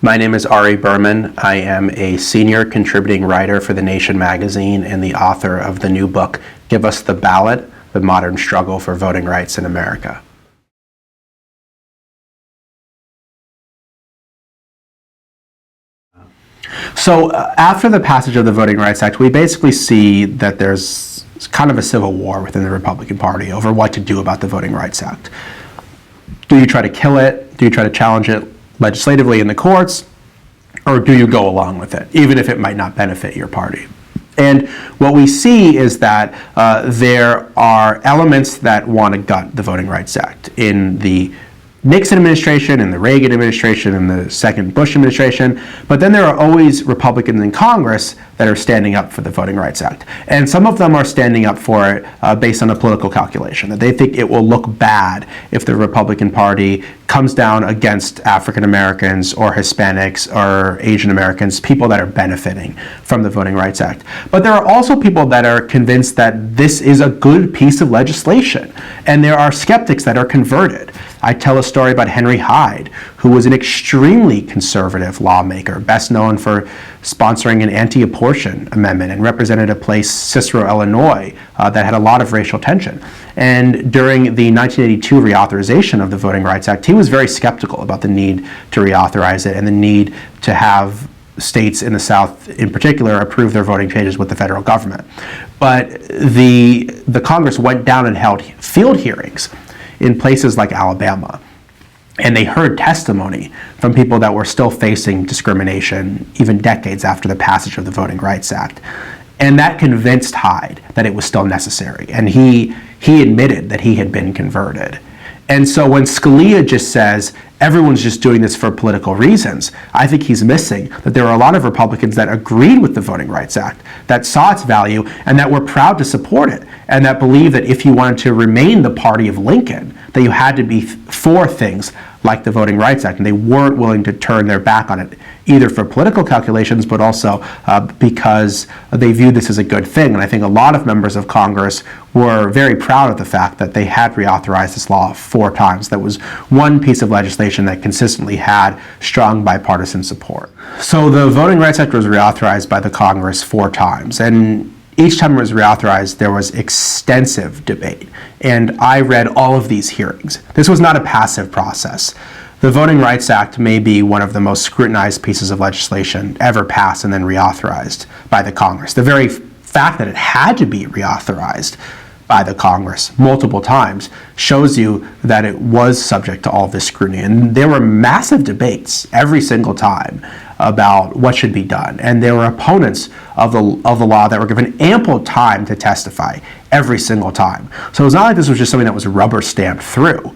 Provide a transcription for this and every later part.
My name is Ari Berman. I am a senior contributing writer for The Nation magazine and the author of the new book, Give Us the Ballot: The Modern Struggle for Voting Rights in America. So after the passage of the Voting Rights Act, we basically see that there's kind of a civil war within the Republican Party over what to do about the Voting Rights Act. Do you try to kill it? Do you try to challenge it legislatively in the courts? Or do you go along with it, even if it might not benefit your party? And what we see is that there are elements that want to gut the Voting Rights Act. In the Nixon administration, in the Reagan administration, in the second Bush administration, but then there are always Republicans in Congress that are standing up for the Voting Rights Act. And some of them are standing up for it based on a political calculation, that they think it will look bad if the Republican Party comes down against African Americans or Hispanics or Asian Americans, people that are benefiting from the Voting Rights Act. But there are also people that are convinced that this is a good piece of legislation, and there are skeptics that are converted. I tell a story about Henry Hyde, who was an extremely conservative lawmaker, best known for sponsoring an anti-abortion amendment and represented a place, Cicero, Illinois, that had a lot of racial tension. And during the 1982 reauthorization of the Voting Rights Act, he was very skeptical about the need to reauthorize it and the need to have states in the South in particular approve their voting changes with the federal government. But the Congress went down and held field hearings in places like Alabama. And they heard testimony from people that were still facing discrimination even decades after the passage of the Voting Rights Act. And that convinced Hyde that it was still necessary. And he admitted that he had been converted. And so when Scalia just says, everyone's just doing this for political reasons, I think he's missing that there are a lot of Republicans that agreed with the Voting Rights Act, that saw its value, and that were proud to support it, and that believed that if you wanted to remain the party of Lincoln, that you had to be for things like the Voting Rights Act, and they weren't willing to turn their back on it, either for political calculations, but also because they viewed this as a good thing. And I think a lot of members of Congress were very proud of the fact that they had reauthorized this law 4 times. That was one piece of legislation that consistently had strong bipartisan support. So the Voting Rights Act was reauthorized by the Congress 4 times, and each time it was reauthorized, there was extensive debate. And I read all of these hearings. This was not a passive process. The Voting Rights Act may be one of the most scrutinized pieces of legislation ever passed and then reauthorized by the Congress. The very fact that it had to be reauthorized by the Congress multiple times shows you that it was subject to all this scrutiny. And there were massive debates every single time about what should be done. And there were opponents of the law that were given ample time to testify every single time. So it's not like this was just something that was rubber stamped through.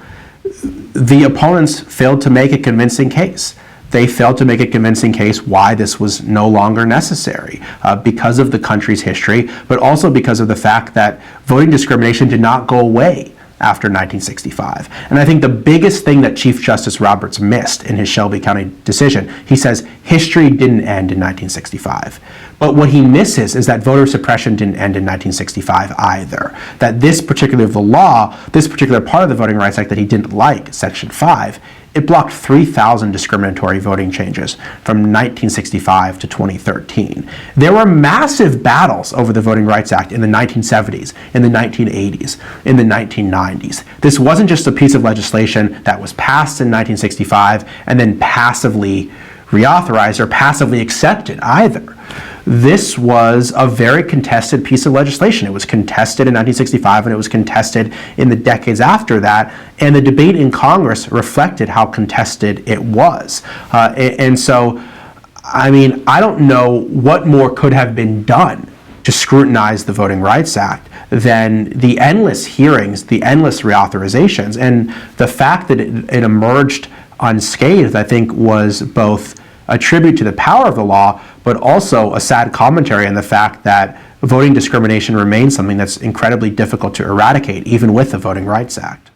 The opponents failed to make a convincing case. They failed to make a convincing case why this was no longer necessary because of the country's history, but also because of the fact that voting discrimination did not go away after 1965. And I think the biggest thing that Chief Justice Roberts missed in his Shelby County decision, he says history didn't end in 1965. But what he misses is that voter suppression didn't end in 1965 either. That this particular law, this particular part of the Voting Rights Act that he didn't like, Section 5, it blocked 3,000 discriminatory voting changes from 1965 to 2013. There were massive battles over the Voting Rights Act in the 1970s, in the 1980s, in the 1990s. This wasn't just a piece of legislation that was passed in 1965 and then passively reauthorized or passively accepted either. This was a very contested piece of legislation. It was contested in 1965 and it was contested in the decades after that, and the debate in Congress reflected how contested it was. And so, I mean, I don't know what more could have been done to scrutinize the Voting Rights Act than the endless hearings, the endless reauthorizations, and the fact that it emerged unscathed, I think, was both a tribute to the power of the law, but also a sad commentary on the fact that voting discrimination remains something that's incredibly difficult to eradicate, even with the Voting Rights Act.